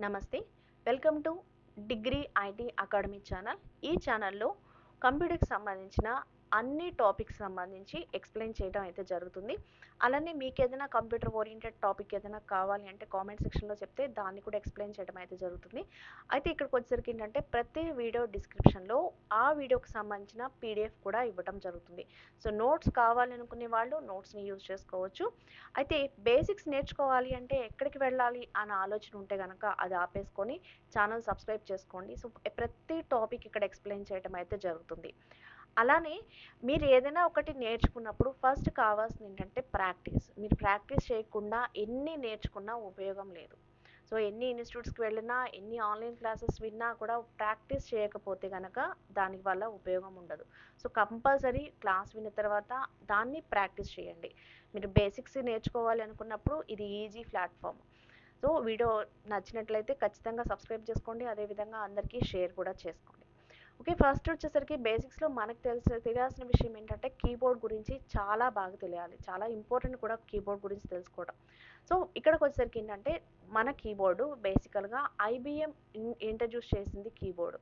నమస్తే. Welcome to degree IT academy channel. ఈ ఛానల్‌లో కంప్యూటర్‌కి సంబంధించిన అన్ని టాపిక్స్ సంబంధించి ఎక్స్‌ప్లెయిన్ చేయడం అయితే జరుగుతుంది. అలానే మీకేదైనా కంప్యూటర్ ఓరియెంటెడ్ టాపిక్ ఏదైనా కావాలి అంటే కామెంట్ సెక్షన్‌లో చెప్తే దాన్ని కూడా ఎక్స్‌ప్లెయిన్ చేయడం అయితే జరుగుతుంది. అయితే ఇక్కడికొచ్చేసరికి ఏంటంటే ప్రతి వీడియో డిస్క్రిప్షన్‌లో ఆ వీడియోకి సంబంధించిన పీడీఎఫ్ కూడా ఇవ్వటం జరుగుతుంది. సో నోట్స్ కావాలనుకునే వాళ్ళు నోట్స్‌ని యూజ్ చేసుకోవచ్చు. అయితే బేసిక్స్ నేర్చుకోవాలి అంటే ఎక్కడికి వెళ్ళాలి అన్న ఆలోచన ఉంటే గనక అది ఆపేసుకొని ఛానల్ సబ్స్క్రైబ్ చేసుకోండి. సో ప్రతి టాపిక్ ఇక్కడ ఎక్స్‌ప్లెయిన్ చేయడం అయితే జరుగుతుంది. అలానే మీరు ఏదైనా ఒకటి నేర్చుకున్నప్పుడు ఫస్ట్ కావాల్సింది ఏంటంటే ప్రాక్టీస్. మీరు ప్రాక్టీస్ చేయకుండా ఎన్ని నేర్చుకున్నా ఉపయోగం లేదు. సో ఎన్ని ఇన్‌స్టిట్యూట్స్‌కి వెళ్ళినా, ఎన్ని ఆన్‌లైన్ క్లాసెస్ విన్నా కూడా ప్రాక్టీస్ చేయకపోతే గనక దాని వల్ల ఉపయోగం ఉండదు. సో కంపల్సరీ క్లాస్ విన్న తర్వాత దాన్ని ప్రాక్టీస్ చేయండి. మీరు బేసిక్స్ నేర్చుకోవాలి అనుకున్నప్పుడు ఇది ఈజీ ప్లాట్‌ఫామ్. సో వీడియో నచ్చినట్లయితే ఖచ్చితంగా సబ్స్క్రైబ్ చేసుకోండి. అదేవిధంగా అందరికీ షేర్ కూడా చేసుకోండి. ఓకే. ఫస్ట్ వచ్చేసరికి బేసిక్స్‌లో మనకు తెలియాల్సిన విషయం ఏంటంటే కీబోర్డ్ గురించి చాలా బాగా తెలియాలి. చాలా ఇంపార్టెంట్ కూడా కీబోర్డ్ గురించి తెలుసుకోవడం. సో ఇక్కడికొచ్చేసరికి ఏంటంటే మన కీబోర్డు బేసికల్‌గా ఐబీఎం ఇంట్రడ్యూస్ చేసింది కీబోర్డ్.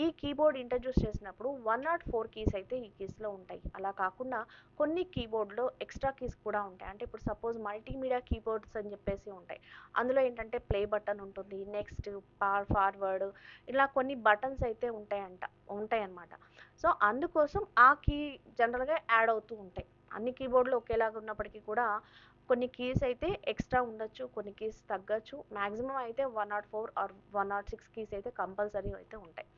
ఈ కీబోర్డ్ ఇంట్రడ్యూస్ చేసినప్పుడు 104 కీస్ అయితే ఈ కీస్‌లో ఉంటాయి. అలా కాకుండా కొన్ని కీబోర్డ్‌లో ఎక్స్ట్రా కీస్ కూడా ఉంటాయి. అంటే ఇప్పుడు సపోజ్ మల్టీమీడియా కీబోర్డ్స్ అని చెప్పేసి ఉంటాయి. అందులో ఏంటంటే ప్లే బటన్ ఉంటుంది. నెక్స్ట్, ఫార్వర్డ్ ఇలా కొన్ని బటన్స్ అయితే ఉంటాయన్నమాట. సో అందుకోసం ఆ కీ జనరల్‌గా యాడ్ అవుతూ ఉంటాయి. అన్ని కీబోర్డ్‌లు ఒకేలాగా ఉన్నప్పటికీ కూడా కొన్ని కీస్ అయితే ఎక్స్ట్రా ఉండొచ్చు. కొన్ని కీస్ తగ్గొచ్చు. మాక్సిమం అయితే 104 ఆర్ 106 కీస్ అయితే కంపల్సరీ అయితే ఉంటాయి.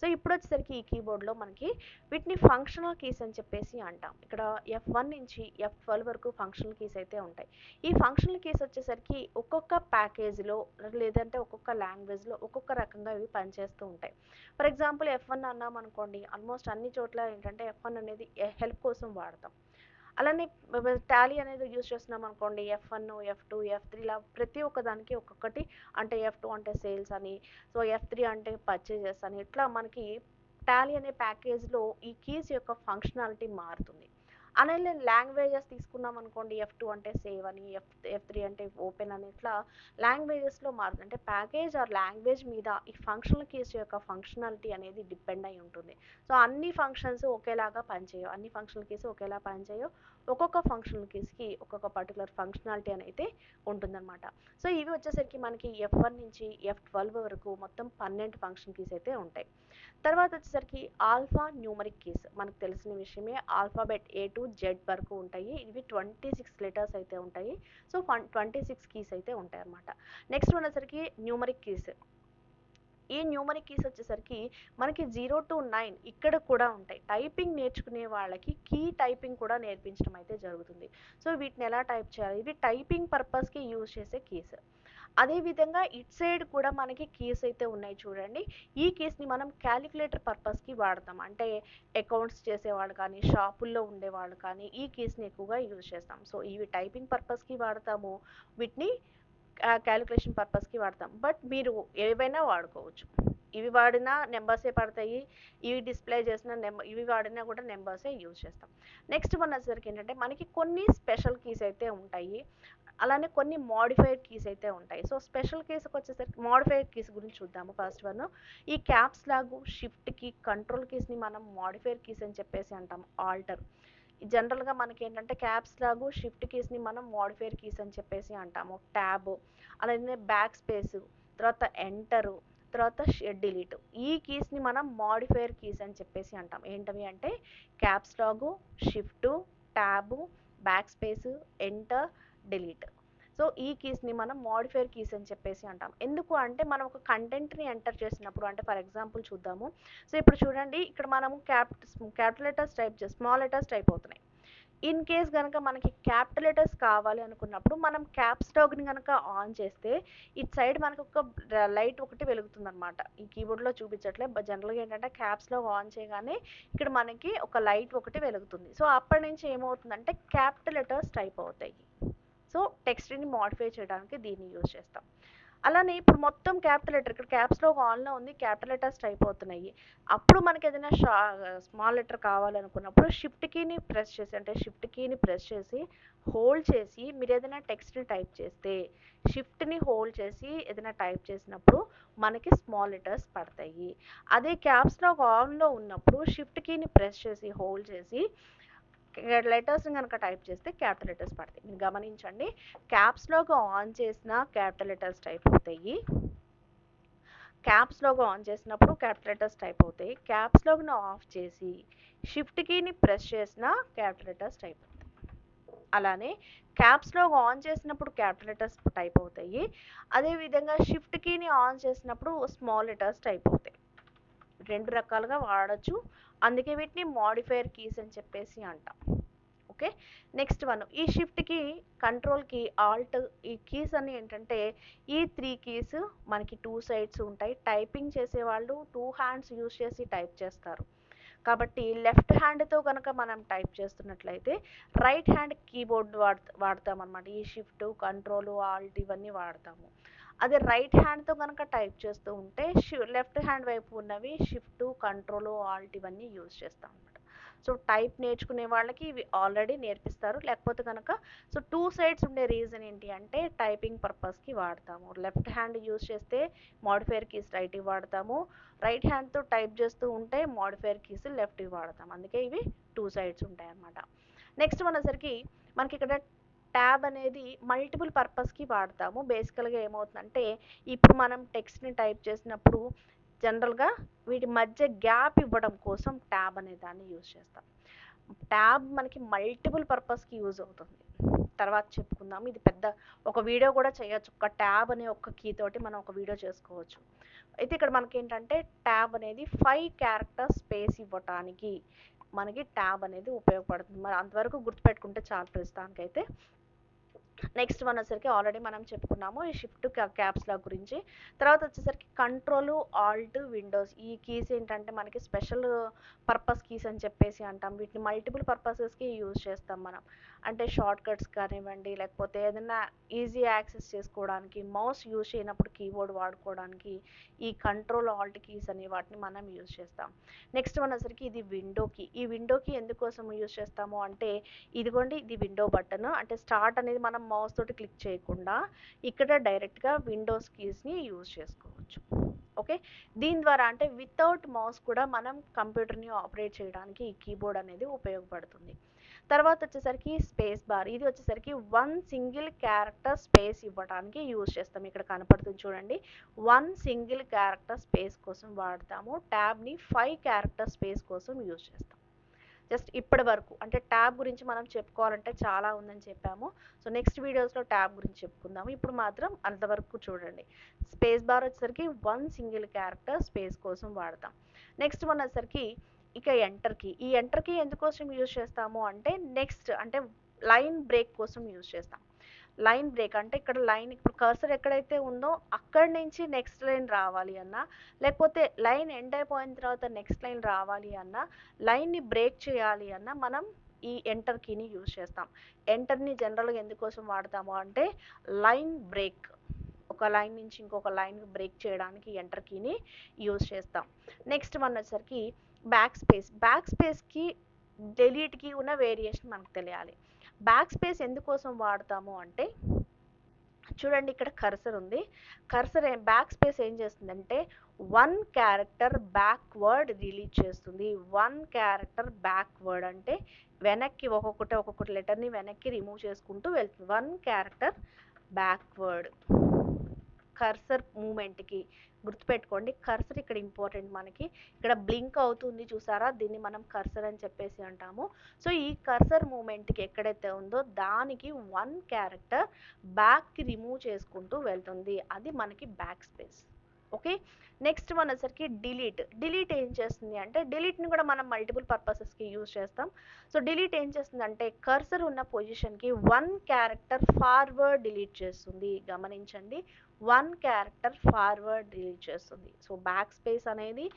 సో ఇప్పుడొచ్చేసరికి ఈ కీబోర్డ్‌లో మనకి వీటిని ఫంక్షనల్ కీస్ అని చెప్పేసి అంటాం. ఇక్కడ F1 నుంచి F12 వరకు ఫంక్షనల్ కీస్ అయితే ఉంటాయి. ఈ ఫంక్షనల్ కీస్ వచ్చేసరికి ఒక్కొక్క ప్యాకేజ్‌లో లేదంటే ఒక్కొక్క లాంగ్వేజ్‌లో ఒక్కొక్క రకంగా ఇవి పనిచేస్తూ ఉంటాయి. ఫర్ ఎగ్జాంపుల్ F1 అన్నామనుకోండి, ఆల్మోస్ట్ అన్ని చోట్ల ఏంటంటే F1 అనేది హెల్ప్ కోసం వాడతాం. అలానే టాలీ అనేది యూజ్ చేస్తున్నాం అనుకోండి, F1, F2, F3 ఇలా ప్రతి ఒక్క దానికి ఒక్కొక్కటి. అంటే F2 అంటే సేల్స్ అని, సో F3 అంటే పర్చేజెస్ అని, ఇట్లా మనకి టాలీ అనే ప్యాకేజ్లో ఈ కీస్ యొక్క ఫంక్షనాలిటీ మారుతుంది. అలానే లాంగ్వేజెస్ తీసుకున్నాం అనుకోండి, F2 అంటే సేవ్ అని, F3 అంటే ఓపెన్ అని, ఇట్లా లాంగ్వేజెస్లో మారుతుంది. అంటే ప్యాకేజ్ ఆర్ లాంగ్వేజ్ మీద ఈ ఫంక్షనల్ కీస్ యొక్క ఫంక్షనాలిటీ అనేది డిపెండ్ అయి ఉంటుంది. సో అన్ని ఫంక్షన్స్ ఒకేలాగా పనిచేయవు. అన్ని ఫంక్షనల్ కీస్ ఒకేలా పనిచేయవు. ఒక్కొక్క ఫంక్షనల్ కీస్‌కి ఒక్కొక్క పర్టిక్యులర్ ఫంక్షనాలిటీ అనైతే ఉంటుందన్నమాట. సో ఇవి వచ్చేసరికి మనకి F1 నుంచి F12 వరకు మొత్తం 12 ఫంక్షన్ కీస్ అయితే ఉంటాయి. తర్వాత వచ్చేసరికి ఆల్ఫా న్యూమరిక్ కీస్. మనకు తెలిసిన విషయమే. ఆల్ఫాబెట్ ఏ టు జెడ్ వరకు ఉంటాయి. ఇవి 26 లెటర్స్ అయితే ఉంటాయి. సో 26 కీస్ అయితే ఉంటాయన్నమాట. నెక్స్ట్ వన్ వచ్చేసరికి న్యూమరిక్ కీస్. ఈ న్యూమరిక్ కీస్ వచ్చేసరికి మనకి 0-9 ఇక్కడ కూడా ఉంటాయి. టైపింగ్ నేర్చుకునే వాళ్ళకి కీ టైపింగ్ కూడా నేర్పించడం అయితే జరుగుతుంది. సో వీటిని ఎలా టైప్ చేయాలి? ఇవి టైపింగ్ పర్పస్‌కి యూజ్ చేసే కీస్. అదేవిధంగా ఇటు సైడ్ కూడా మనకి కీస్ అయితే ఉన్నాయి చూడండి. ఈ కీస్‌ని మనం క్యాలిక్యులేటర్ పర్పస్‌కి వాడతాం. అంటే అకౌంట్స్ చేసేవాళ్ళు కానీ, షాపుల్లో ఉండేవాళ్ళు కానీ ఈ కీస్‌ని ఎక్కువగా యూజ్ చేస్తాం. సో ఇవి టైపింగ్ పర్పస్‌కి వాడతాము. వీటిని క్యాలిక్యులేషన్ పర్పస్‌కి వాడతాం. బట్ మీరు ఏవైనా వాడుకోవచ్చు. ఇవి వాడినా నంబర్సే పడతాయి. ఇవి డిస్‌ప్లే చేసిన ఇవి వాడినా కూడా నంబర్సే యూజ్ చేస్తాం. నెక్స్ట్ వన్ వచ్చేసరికి ఏంటంటే మనకి కొన్ని స్పెషల్ కీస్ అయితే ఉంటాయి. అలానే కొన్ని మోడిఫైడ్ కీస్ అయితే ఉంటాయి. సో స్పెషల్ కీస్‌కి వచ్చేసరికి మోడిఫైడ్ కీస్ గురించి చూద్దాము ఫస్ట్ వన్. ఈ caps lock, shift key, control కీస్‌ని మనం మోడిఫైడ్ కీస్ అని చెప్పేసి అంటాం. ఆల్టర్ జనరల్‌గా మనకేంటంటే క్యాప్స్ లాగు, షిఫ్ట్ కీస్‌ని మనం మోడిఫైర్ కీస్ అని చెప్పేసి అంటాము. ట్యాబ్, అలానే బ్యాక్ స్పేస్, తర్వాత ఎంటరు, తర్వాత డిలీట్. ఈ కీస్‌ని మనం మోడిఫైర్ కీస్ అని చెప్పేసి అంటాం. ఏంటవి అంటే క్యాప్స్ లాగు, shift, tab, back space, enter, delete. So ఈ కీస్‌ని మనం మోడిఫైర్ కీస్ అని చెప్పేసి అంటాం. ఎందుకు అంటే మనం ఒక కంటెంట్‌ని ఎంటర్ చేసినప్పుడు, అంటే ఫర్ ఎగ్జాంపుల్ చూద్దాము. సో ఇప్పుడు చూడండి, ఇక్కడ మనము క్యాపిటల్ లెటర్స్ టైప్ చేసి స్మాల్ లెటర్స్ టైప్ అవుతున్నాయి. ఇన్ కేస్ గనక మనకి క్యాపిటల్ లెటర్స్ కావాలి అనుకున్నప్పుడు మనం క్యాప్స్ లాగ్‌ని గనక ఆన్ చేస్తే ఇటు సైడ్ మనకు ఒక లైట్ ఒకటి వెలుగుతుందన్నమాట. ఈ కీబోర్డ్‌లో చూపించట్లే. జనరల్‌గా ఏంటంటే క్యాప్స్ లాగ్ ఆన్ చేయగానే ఇక్కడ మనకి ఒక లైట్ ఒకటి వెలుగుతుంది. సో అప్పటి నుంచి ఏమవుతుందంటే క్యాపిటల్ లెటర్స్ టైప్ అవుతాయి. సో టెక్స్ట్‌ని మోడిఫై చేయడానికి దీన్ని యూజ్ చేస్తాం. అలానే ఇప్పుడు మొత్తం క్యాపిటల్ లెటర్, ఇక్కడ క్యాప్స్ లాక్ ఆన్లో ఉంది, క్యాపిటల్ లెటర్స్ టైప్ అవుతున్నాయి. అప్పుడు మనకి ఏదైనా స్మాల్ లెటర్ కావాలనుకున్నప్పుడు షిఫ్ట్ కీని ప్రెస్ చేసి, అంటే షిఫ్ట్ కీని ప్రెస్ చేసి హోల్డ్ చేసి మీరు ఏదైనా టెక్స్ట్ని టైప్ చేస్తే, షిఫ్ట్ని హోల్డ్ చేసి ఏదైనా టైప్ చేసినప్పుడు మనకి స్మాల్ లెటర్స్ పడతాయి. అదే క్యాప్స్ లాక్ ఆన్లో ఉన్నప్పుడు షిఫ్ట్ కీని ప్రెస్ చేసి హోల్డ్ చేసి లెటర్స్ని కనుక టైప్ చేస్తే క్యాపిటల్ లెటర్స్ పడతాయి. మీరు గమనించండి, క్యాప్స్ లాక్ ఆన్ చేసిన క్యాపిటల్ లెటర్స్ టైప్ అవుతాయి, క్యాప్స్ లాక్ ఆన్ చేసినప్పుడు క్యాపిటల్ లెటర్స్ టైప్ అవుతాయి, క్యాప్స్ లాక్ని ఆఫ్ చేసి షిఫ్ట్ కీని ప్రెస్ చేసిన క్యాపిటల్ లెటర్స్ టైప్ అవుతాయి. అలానే క్యాప్స్ లాక్ ఆన్ చేసినప్పుడు క్యాపిటల్ లెటర్స్ టైప్ అవుతాయి, అదేవిధంగా షిఫ్ట్ కీని ఆన్ చేసినప్పుడు స్మాల్ లెటర్స్ టైప్ అవుతాయి. రెండు రకాలుగా వాడచ్చు, అందుకే వీటిని మాడిఫైయర్ కీస్ అని చెప్పేసి అంటాం. ఓకే, నెక్స్ట్ వన్, ఈ shift key, control key, alt, ఈ కీస్ అన్ని ఏంటంటే ఈ 3 కీస్ మనకి 2 సైడ్స్ ఉంటాయి. టైపింగ్ చేసేవాళ్ళు 2 హ్యాండ్స్ యూజ్ చేసి టైప్ చేస్తారు కాబట్టి లెఫ్ట్ హ్యాండ్తో కనుక మనం టైప్ చేస్తున్నట్లయితే రైట్ హ్యాండ్ కీబోర్డ్ వాడతాం అనమాట. ఈ షిఫ్ట్, కంట్రోల్, ఆల్ట్ ఇవన్నీ వాడతాము. అదే రైట్ హ్యాండ్తో కనుక టైప్ చేస్తూ ఉంటే లెఫ్ట్ హ్యాండ్ వైపు ఉన్నవి షిఫ్ట్, కంట్రోల్, ఆల్ట్ ఇవన్నీ యూజ్ చేస్తాం అనమాట. సో టైప్ నేర్చుకునే వాళ్ళకి ఇవి ఆల్రెడీ నేర్పిస్తారు. లేకపోతే కనుక సో 2 సైడ్స్ ఉండే రీజన్ ఏంటి అంటే టైపింగ్ పర్పస్కి వాడతాము. లెఫ్ట్ హ్యాండ్ యూజ్ చేస్తే మాడిఫైయర్ కీస్ రైట్ వాడతాము, రైట్ హ్యాండ్తో టైప్ చేస్తూ ఉంటే మాడిఫైయర్ కీస్ లెఫ్ట్ వాడతాం. అందుకే ఇవి 2 సైడ్స్ ఉంటాయి అన్నమాట. నెక్స్ట్ వచ్చేసరికి మనకి ఇక్కడ ట్యాబ్ అనేది మల్టిపుల్ పర్పస్కి వాడతాము. బేసికల్గా ఏమవుతుందంటే ఇప్పుడు మనం టెక్స్ట్ని టైప్ చేసినప్పుడు జనరల్గా వీటి మధ్య గ్యాప్ ఇవ్వడం కోసం ట్యాబ్ అనే దాన్ని యూజ్ చేస్తాం. ట్యాబ్ మనకి మల్టిపుల్ పర్పస్కి యూజ్ అవుతుంది, తర్వాత చెప్పుకుందాం. ఇది పెద్ద ఒక వీడియో కూడా చేయొచ్చు, ఒక ట్యాబ్ అనే ఒక కీ తోటి మనం ఒక వీడియో చేసుకోవచ్చు. అయితే ఇక్కడ మనకి ఏంటంటే ట్యాబ్ అనేది 5 క్యారెక్టర్ స్పేస్ ఇవ్వటానికి మనకి ట్యాబ్ అనేది ఉపయోగపడుతుంది. మరి అంతవరకు గుర్తుపెట్టుకుంటే చాలు ప్రస్తుతానికైతే. నెక్స్ట్ వన్ వచ్చేసరికి ఆల్రెడీ మనం చెప్పుకున్నాము ఈ షిఫ్ట్ క్యాప్స్ లాక్ గురించి. తర్వాత వచ్చేసరికి కంట్రోల్, ఆల్ట్, విండోస్, ఈ కీస్ ఏంటంటే మనకి స్పెషల్ పర్పస్ కీస్ అని చెప్పేసి అంటాం. వీటిని మల్టిపుల్ పర్పసెస్కి యూజ్ చేస్తాం మనం. అంటే షార్ట్ కట్స్ కానివ్వండి, లేకపోతే ఏదైనా ఈజీ యాక్సెస్ చేసుకోవడానికి, మౌస్ యూజ్ చేయనప్పుడు కీబోర్డ్ వాడుకోవడానికి ఈ కంట్రోల్, ఆల్ట్ కీస్ అనే వాటిని మనం యూజ్ చేస్తాం. నెక్స్ట్ వన్ వచ్చేసరికి ఇది విండోకి. ఈ విండోకి ఎందుకోసం యూజ్ చేస్తాము అంటే ఇదిగోండి, ఇది విండో బటన్. అంటే స్టార్ట్ అనేది మనం మౌస్ తోటి క్లిక్ చేయకుండా ఇక్కడ డైరెక్ట్గా విండోస్ కీస్ని యూజ్ చేసుకోవచ్చు. ఓకే, దీని ద్వారా అంటే వితౌట్ మౌస్ కూడా మనం కంప్యూటర్ని ఆపరేట్ చేయడానికి ఈ కీబోర్డ్ అనేది ఉపయోగపడుతుంది. తర్వాత వచ్చేసరికి స్పేస్ బార్. ఇది వచ్చేసరికి 1 సింగిల్ క్యారెక్టర్ స్పేస్ ఇవ్వడానికి యూజ్ చేస్తాం. ఇక్కడ కనపడుతుంది చూడండి, 1 సింగిల్ క్యారెక్టర్ స్పేస్ కోసం వాడతాము. ట్యాబ్ని 5 క్యారెక్టర్ స్పేస్ కోసం యూజ్ చేస్తాం. జస్ట్ ఇప్పటి వరకు అంటే ట్యాబ్ గురించి మనం చెప్పుకోవాలంటే చాలా ఉందని చెప్పాము. సో నెక్స్ట్ వీడియోస్లో ట్యాబ్ గురించి చెప్పుకుందాము. ఇప్పుడు మాత్రం అంతవరకు చూడండి. స్పేస్ బార్ వచ్చేసరికి 1 సింగిల్ క్యారెక్టర్ స్పేస్ కోసం వాడతాం. నెక్స్ట్ వన్ వచ్చేసరికి ఇక ఎంటర్కి. ఈ ఎంటర్కి ఎందుకోసం యూజ్ చేస్తాము అంటే నెక్స్ట్ అంటే లైన్ బ్రేక్ కోసం యూజ్ చేస్తాం. లైన్ బ్రేక్ అంటే ఇక్కడ లైన్, ఇప్పుడు కర్సర్ ఎక్కడైతే ఉందో అక్కడి నుంచి నెక్స్ట్ లైన్ రావాలి అన్నా, లేకపోతే లైన్ ఎండ్ అయిపోయిన తర్వాత నెక్స్ట్ లైన్ రావాలి అన్నా, లైన్ని బ్రేక్ చేయాలి అన్నా మనం ఈ ఎంటర్ కీని యూజ్ చేస్తాం. ఎంటర్ని జనరల్గా ఎందుకోసం వాడతాము అంటే లైన్ బ్రేక్, ఒక లైన్ నుంచి ఇంకొక లైన్ బ్రేక్ చేయడానికి ఎంటర్ కీని యూజ్ చేస్తాం. నెక్స్ట్ వన్ వచ్చేసరికి బ్యాక్ స్పేస్. బ్యాక్ స్పేస్కి డెలీట్కి ఉన్న వేరియేషన్ మనకు తెలియాలి. బ్యాక్ స్పేస్ ఎందుకోసం వాడతాము అంటే చూడండి, ఇక్కడ కర్సర్ ఉంది. కర్సర్ బ్యాక్ స్పేస్ ఏం చేస్తుందంటే 1 క్యారెక్టర్ బ్యాక్వర్డ్ రిలీజ్ చేస్తుంది. 1 క్యారెక్టర్ బ్యాక్వర్డ్ అంటే వెనక్కి ఒక్కొక్కటి లెటర్ని వెనక్కి రిమూవ్ చేసుకుంటూ వెళ్తుంది. 1 క్యారెక్టర్ బ్యాక్వర్డ్ కర్సర్ మూమెంట్కి. గుర్తుపెట్టుకోండి, కర్సర్ ఇక్కడ ఇంపార్టెంట్. మనకి ఇక్కడ బ్లింక్ అవుతుంది చూసారా, దీన్ని మనం కర్సర్ అని చెప్పేసి అంటాము. సో ఈ కర్సర్ మూమెంట్కి ఎక్కడైతే ఉందో దానికి 1 క్యారెక్టర్ బ్యాక్కి రిమూవ్ చేసుకుంటూ వెళ్తుంది, అది మనకి back space. Okay, next one వచ్చేసరికి డిలీట్. డిలీట్ ఏం చేస్తుంది అంటే డిలీట్ని కూడా మనం మల్టిపుల్ పర్పసెస్కి యూజ్ చేస్తాం. సో డిలీట్ ఏం చేస్తుంది అంటే కర్సర్ ఉన్న పొజిషన్కి 1 క్యారెక్టర్ ఫార్వర్డ్ డిలీట్ చేస్తుంది. గమనించండి, 1 క్యారెక్టర్ ఫార్వర్డ్ డిలీట్ చేస్తుంది. సో బ్యాక్ స్పేస్ అనేది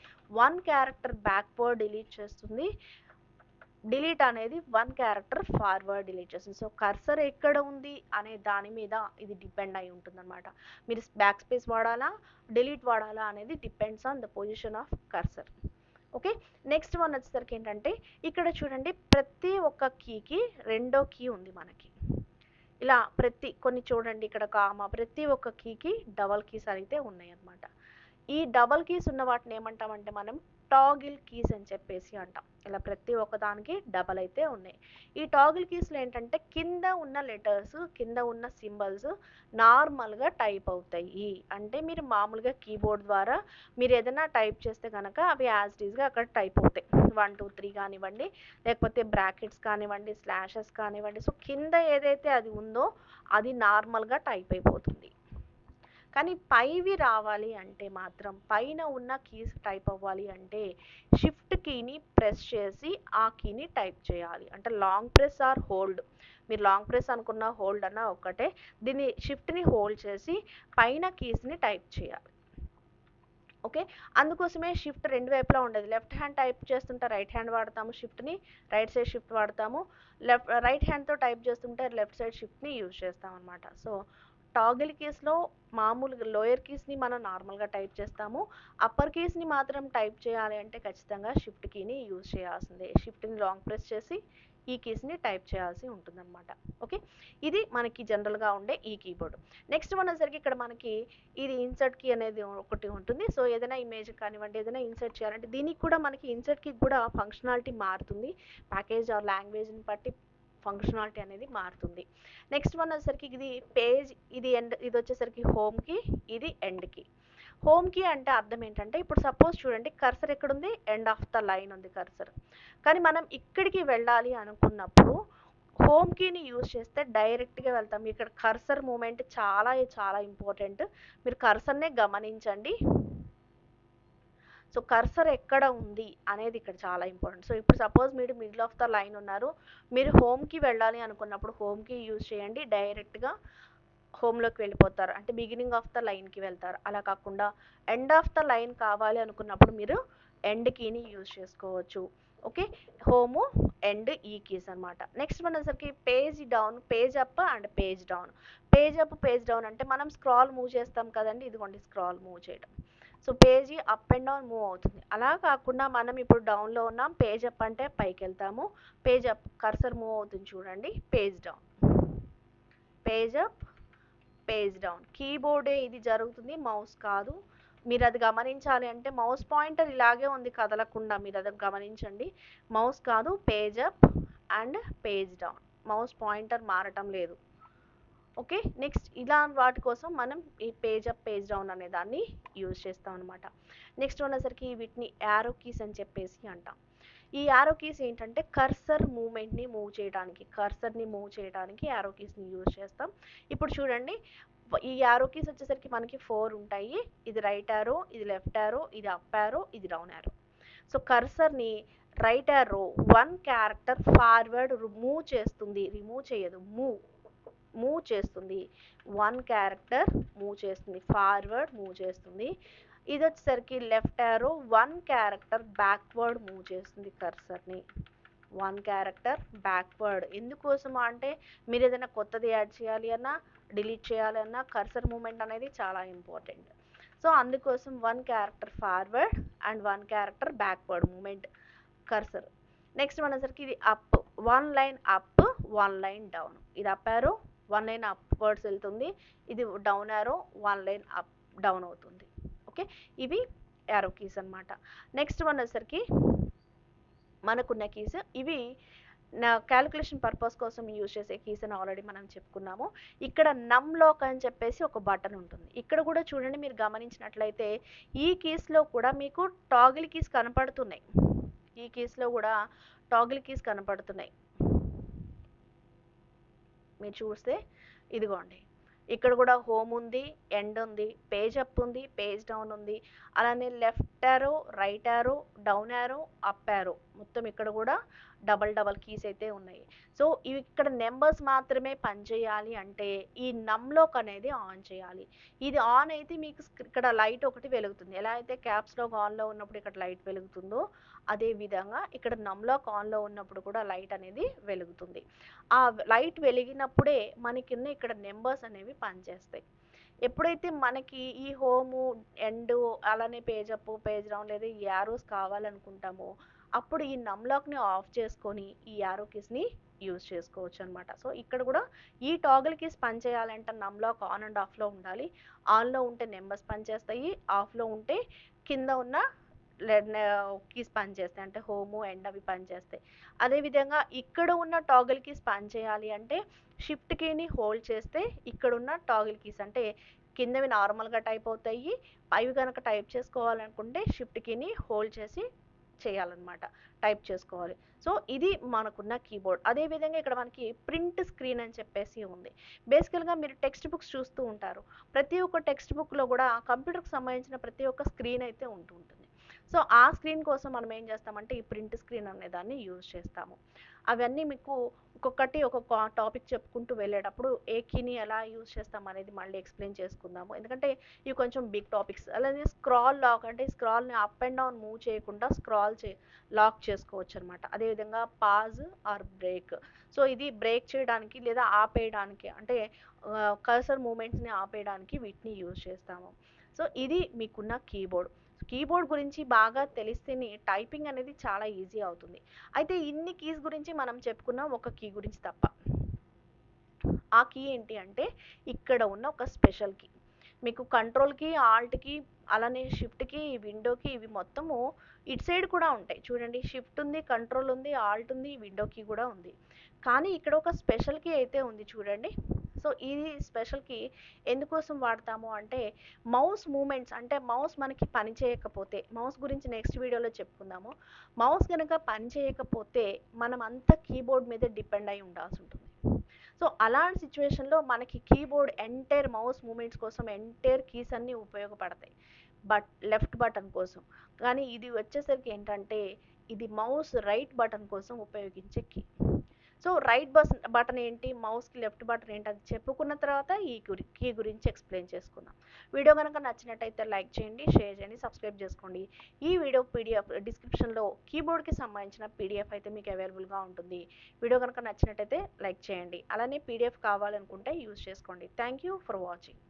1 క్యారెక్టర్ బ్యాక్వర్డ్ డిలీట్ చేస్తుంది. డిలీట్ అనేది వన్ క్యారెక్టర్ ఫార్వర్డ్ డిలీట్ చేస్తుంది. సో కర్సర్ ఎక్కడ ఉంది అనే దాని మీద ఇది డిపెండ్ అయి ఉంటుందన్నమాట. మీరు బ్యాక్ స్పేస్ వాడాలా, డిలీట్ వాడాలా అనేది depends on the position of cursor. Okay, next one వచ్చేసరికి ఏంటంటే ఇక్కడ చూడండి, ప్రతి ఒక్క కీకి రెండో కీ ఉంది మనకి. ఇలా కొన్ని చూడండి, ఇక్కడ కామా, ప్రతి ఒక్క కీకి డబల్ కీస్ అయితే ఉన్నాయి అన్నమాట. ఈ డబల్ కీస్ ఉన్న వాటిని ఏమంటామంటే మనం టాగిల్ కీస్ అని చెప్పేసి అంటాం. ఇలా ప్రతి ఒక్క దానికి డబల్ అయితే ఉన్నాయి. ఈ టాగిల్ కీస్లో ఏంటంటే కింద ఉన్న లెటర్స్, కింద ఉన్న సింబల్స్ నార్మల్గా టైప్ అవుతాయి. అంటే మీరు మామూలుగా కీబోర్డ్ ద్వారా మీరు ఏదైనా టైప్ చేస్తే కనుక అవి యాజ్ ఇట్ ఈస్గా అక్కడ టైప్ అవుతాయి. 1 2 3 కానివ్వండి, లేకపోతే బ్రాకెట్స్ కానివ్వండి, స్లాషెస్ కానివ్వండి. సో కింద ఏదైతే అది ఉందో అది నార్మల్గా టైప్ అయిపోతుంది. కానీ పైవి రావాలి అంటే మాత్రం, పైన ఉన్న కీస్ టైప్ అవ్వాలి అంటే షిఫ్ట్ కీని ప్రెస్ చేసి ఆ కీని టైప్ చేయాలి. అంటే లాంగ్ ప్రెస్ ఆర్ హోల్డ్, మీరు లాంగ్ ప్రెస్ అనుకున్న హోల్డ్ అన్న ఒక్కటే. దీన్ని షిఫ్ట్ని హోల్డ్ చేసి పైన కీస్ని టైప్ చేయాలి. ఓకే, అందుకోసమే షిఫ్ట్ రెండు వైపులా ఉండదు. లెఫ్ట్ హ్యాండ్ టైప్ చేస్తుంటే రైట్ హ్యాండ్ వాడతాము షిఫ్ట్ని, రైట్ సైడ్ షిఫ్ట్ వాడతాము. రైట్ హ్యాండ్తో టైప్ చేస్తుంటే లెఫ్ట్ సైడ్ షిఫ్ట్ని యూజ్ చేస్తాం అనమాట. సో టాగిల్ కీస్లో మామూలుగా లోయర్ కీస్ని మనం నార్మల్గా టైప్ చేస్తాము. అప్పర్ కీస్ని మాత్రం టైప్ చేయాలి అంటే ఖచ్చితంగా షిఫ్ట్ కీని యూజ్ చేయాల్సిందే. షిఫ్ట్ని లాంగ్ ప్రెస్ చేసి ఈ కీస్ని టైప్ చేయాల్సి ఉంటుందన్నమాట. ఓకే, ఇది మనకి జనరల్గా ఉండే ఈ కీబోర్డ్. నెక్స్ట్ వన్ వచ్చేసరికి ఇక్కడ మనకి ఇది ఇన్సర్ట్ కీ అనేది ఒకటి ఉంటుంది. సో ఏదైనా ఇమేజ్ కానివ్వండి, ఏదైనా ఇన్సర్ట్ చేయాలంటే దీనికి కూడా మనకి ఇన్సర్ట్ కీ కూడా ఫంక్షనాలిటీ మారుతుంది. ప్యాకేజ్ ఆర్ లాంగ్వేజ్ని బట్టి ఫంక్షనాలిటీ అనేది మారుతుంది. నెక్స్ట్ వన్ వచ్చేసరికి ఇది పేజ్, ఇది ఎండ్, ఇది వచ్చేసరికి హోమ్ కి, ఇది ఎండ్ కి. హోమ్ కి అంటే అర్థం ఏంటంటే, ఇప్పుడు సపోజ్ చూడండి కర్సర్ ఎక్కడుంది, ఎండ్ ఆఫ్ ద లైన్ ఉంది కర్సర్. కానీ మనం ఇక్కడికి వెళ్ళాలి అనుకున్నప్పుడు హోమ్ కీని యూజ్ చేస్తే డైరెక్ట్గా వెళ్తాం. ఇక్కడ కర్సర్ మూమెంట్ చాలా చాలా ఇంపార్టెంట్. మీరు కర్సర్నే గమనించండి. సో కర్సర్ ఎక్కడ ఉంది అనేది ఇక్కడ చాలా ఇంపార్టెంట్. సో ఇప్పుడు సపోజ్ మీరు మిడిల్ ఆఫ్ ద లైన్ ఉన్నారు, మీరు హోమ్కి వెళ్ళాలి అనుకున్నప్పుడు హోమ్కి యూజ్ చేయండి, డైరెక్ట్గా హోమ్లోకి వెళ్ళిపోతారు. అంటే బిగినింగ్ ఆఫ్ ద లైన్కి వెళ్తారు. అలా కాకుండా ఎండ్ ఆఫ్ ద లైన్ కావాలి అనుకున్నప్పుడు మీరు ఎండ్ కీని యూజ్ చేసుకోవచ్చు. ఓకే, హోము, ఎండ్, ఈ కీస్ అనమాట. నెక్స్ట్ వచ్చేసరికి page down, page up and page down. Page up, page down అంటే మనం స్క్రాల్ మూవ్ చేస్తాం కదండి, ఇదిగోండి స్క్రాల్ మూవ్ చేయడం. So page up and down move అవుతుంది. అలా కాకుండా మనం ఇప్పుడు డౌన్లో ఉన్నాం, పేజ్ అప్ అంటే పైకి వెళ్తాము, పేజ్ అప్ కర్సర్ మూవ్ అవుతుంది చూడండి, page down, page up, page down. కీబోర్డే ఇది జరుగుతుంది, మౌస్ కాదు. మీరు అది గమనించాలి అంటే మౌస్ పాయింటర్ ఇలాగే ఉంది కదలకుండా, మీరు అది గమనించండి. మౌస్ కాదు, page up and page down, mouse pointer మారటం లేదు. ఓకే, నెక్స్ట్ ఇలా వాటి కోసం మనం ఈ పేజ్ అప్, పేజ్ డౌన్ అనే దాన్ని యూజ్ చేస్తాం అనమాట. నెక్స్ట్ వచ్చేసరికి వీటిని యారో కీస్ అని చెప్పేసి అంటాం. ఈ యారో కీస్ ఏంటంటే కర్సర్ మూమెంట్ని మూవ్ చేయడానికి, కర్సర్ని మూవ్ చేయడానికి యారో కీస్ని యూజ్ చేస్తాం. ఇప్పుడు చూడండి, ఈ యారో కీస్ వచ్చేసరికి మనకి 4 ఉంటాయి. ఇది రైట్ యారో, ఇది లెఫ్ట్ యారో, ఇది అప్ యారో, ఇది డౌన్ యారో. సో కర్సర్ని right arrow 1 character forward move చేస్తుంది, రిమూవ్ చేయదు, మూవ్ చేస్తుంది. 1 క్యారెక్టర్ మూవ్ చేస్తుంది, ఫార్వర్డ్ మూవ్ చేస్తుంది. ఇది వచ్చేసరికి left arrow 1 character backward move చేస్తుంది కర్సర్ని. 1 క్యారెక్టర్ బ్యాక్వర్డ్ ఎందుకోసం అంటే మీరు ఏదైనా కొత్తది యాడ్ చేయాలి అన్నా, డిలీట్ చేయాలి అన్నా కర్సర్ మూమెంట్ అనేది చాలా ఇంపార్టెంట్. సో అందుకోసం 1 character forward and 1 character backward movement cursor. Next వచ్చేసరికి ఇది up, 1 line up, 1 line down. ఇది అప్ యారో 1 లైన్ అప్వర్డ్స్ వెళ్తుంది, ఇది down arrow 1 line up down అవుతుంది. ఓకే, ఇవి యారో కీస్ అనమాట. నెక్స్ట్ వచ్చేసరికి మనకున్న కీస్ ఇవి నా క్యాలిక్యులేషన్ పర్పస్ కోసం యూజ్ చేసే కీస్ అని ఆల్రెడీ మనం చెప్పుకున్నాము. ఇక్కడ నమ్ లాక్ అని చెప్పేసి ఒక బటన్ ఉంటుంది. ఇక్కడ కూడా చూడండి, మీరు గమనించినట్లయితే ఈ కీస్లో కూడా మీకు టాగిల్ కీస్ కనపడుతున్నాయి. ఈ కీస్లో కూడా టాగిల్ కీస్ కనపడుతున్నాయి. మీరు చూస్తే ఇదిగోండి, ఇక్కడ కూడా హోమ్ ఉంది, ఎండ్ ఉంది, పేజ్ అప్ ఉంది, పేజ్ డౌన్ ఉంది. అలానే left arrow, right arrow, down arrow, up arrow మొత్తం ఇక్కడ కూడా డబల్ కీస్ అయితే ఉన్నాయి. సో ఇక్కడ నెంబర్స్ మాత్రమే పనిచేయాలి అంటే ఈ నమ్లాక్ అనేది ఆన్ చేయాలి. ఇది ఆన్ అయితే మీకు ఇక్కడ లైట్ ఒకటి వెలుగుతుంది. ఎలా అయితే క్యాప్స్ లాక్ ఆన్లో ఉన్నప్పుడు ఇక్కడ లైట్ వెలుగుతుందో అదే విధంగా ఇక్కడ నమ్లాక్ ఆన్లో ఉన్నప్పుడు కూడా లైట్ అనేది వెలుగుతుంది. ఆ లైట్ వెలిగినప్పుడే మనకిన్న ఇక్కడ నెంబర్స్ అనేవి పనిచేస్తాయి. ఎప్పుడైతే మనకి ఈ హోము ఎండ్ అలానే పేజ్ అప్ పేజ్ డౌన్ లేదా ఈ యారోస్ కావాలనుకుంటామో అప్పుడు ఈ నమ్లాక్ని ఆఫ్ చేసుకొని ఈ యారో కీస్ని యూజ్ చేసుకోవచ్చు అనమాట. సో ఇక్కడ కూడా ఈ టాగిల్ కీస్ పనిచేయాలంటే నమ్లాక్ ఆన్ అండ్ ఆఫ్లో ఉండాలి. ఆన్లో ఉంటే నెంబర్స్ పనిచేస్తాయి, ఆఫ్లో ఉంటే కింద ఉన్న కీస్ పనిచేస్తాయి, అంటే హోము ఎండ్ అవి పనిచేస్తాయి. అదేవిధంగా ఇక్కడ ఉన్న టాగిల్ కీస్ పనిచేయాలి అంటే షిఫ్ట్ కీని హోల్డ్ చేస్తే ఇక్కడ ఉన్న టాగిల్ కీస్ అంటే కిందవి నార్మల్గా టైప్ అవుతాయి, పైవి కనుక టైప్ చేసుకోవాలనుకుంటే షిఫ్ట్ కీని హోల్డ్ చేసి చేయాలన్నమాట, టైప్ చేసుకోవాలి. సో ఇది మనకున్న కీబోర్డ్. అదేవిధంగా ఇక్కడ మనకి ప్రింట్ స్క్రీన్ అని చెప్పేసి ఉంది. బేసికల్గా మీరు టెక్స్ట్ బుక్స్ చూస్తూ ఉంటారు. ప్రతి ఒక్క టెక్స్ట్ బుక్లో కూడా కంప్యూటర్కి సంబంధించిన ప్రతి ఒక్క స్క్రీన్ అయితే ఉంటుంది. సో ఆ స్క్రీన్ కోసం మనం ఏం చేస్తామంటే ఈ ప్రింట్ స్క్రీన్ అనే దాన్ని యూజ్ చేస్తాము. అవన్నీ మీకు ఒక్కొక్కటి ఒక్కొక్క టాపిక్ చెప్పుకుంటూ వెళ్ళేటప్పుడు ఏ కీని ఎలా యూజ్ చేస్తాం అనేది మళ్ళీ ఎక్స్ప్లెయిన్ చేసుకుందాము. ఎందుకంటే ఇవి కొంచెం బిగ్ టాపిక్స్. అలాగే స్క్రాల్ లాక్ అంటే స్క్రాల్ని అప్ అండ్ డౌన్ మూవ్ చేయకుండా లాక్ చేసుకోవచ్చు అనమాట. అదేవిధంగా పాజ్ ఆర్ బ్రేక్. సో ఇది బ్రేక్ చేయడానికి లేదా ఆపేయడానికి అంటే కర్సర్ మూమెంట్స్ని ఆపేయడానికి వీటిని యూజ్ చేస్తాము. సో ఇది మీకున్న కీబోర్డ్. కీబోర్డ్ గురించి బాగా తెలిస్తేనే టైపింగ్ అనేది చాలా ఈజీ అవుతుంది. అయితే ఇన్ని కీస్ గురించి మనం చెప్పుకున్నాం, ఒక కీ గురించి తప్ప. ఆ కీ ఏంటి అంటే ఇక్కడ ఉన్న ఒక స్పెషల్ కీ. మీకు కంట్రోల్కి, ఆల్ట్కి, అలానే షిఫ్ట్కి, విండోకి ఇవి మొత్తము ఇటు సైడ్ కూడా ఉంటాయి. చూడండి, షిఫ్ట్ ఉంది, కంట్రోల్ ఉంది, ఆల్ట్ ఉంది, విండో కీ కూడా ఉంది. కానీ ఇక్కడ ఒక స్పెషల్ కీ అయితే ఉంది చూడండి. సో ఇది స్పెషల్ కీ ఎందుకోసం వాడతాము అంటే మౌస్ మూమెంట్స్ అంటే మౌస్ మనకి పని చేయకపోతే, మౌస్ గురించి నెక్స్ట్ వీడియోలో చెప్పుకుందాము. మౌస్ కనుక పని చేయకపోతే మనం అంతా కీబోర్డ్ మీద డిపెండ్ అయి ఉండాల్సి ఉంటుంది. సో అలాంటి సిచ్యువేషన్లో మనకి కీబోర్డ్ ఎంటైర్ మౌస్ మూమెంట్స్ కోసం ఎంటైర్ కీస్ అన్నీ ఉపయోగపడతాయి, లెఫ్ట్ బటన్ కోసం. కానీ ఇది వచ్చేసరికి ఏంటంటే ఇది మౌస్ రైట్ బటన్ కోసం ఉపయోగించే కీ. సో రైట్ బటన్ ఏంటి, మౌస్కి లెఫ్ట్ బటన్ ఏంటి అది చెప్పుకున్న తర్వాత ఈ కీ గురించి ఎక్స్ప్లెయిన్ చేసుకుందాం. వీడియో కనుక నచ్చినట్టయితే లైక్ చేయండి, షేర్ చేయండి, సబ్స్క్రైబ్ చేసుకోండి. ఈ వీడియో పీడిఎఫ్ డిస్క్రిప్షన్లో కీబోర్డ్కి సంబంధించిన పీడిఎఫ్ అయితే మీకు అవైలబుల్గా ఉంటుంది. వీడియో కనుక నచ్చినట్టయితే లైక్ చేయండి. అలానే పీడిఎఫ్ కావాలనుకుంటే యూజ్ చేసుకోండి. Thank you for watching.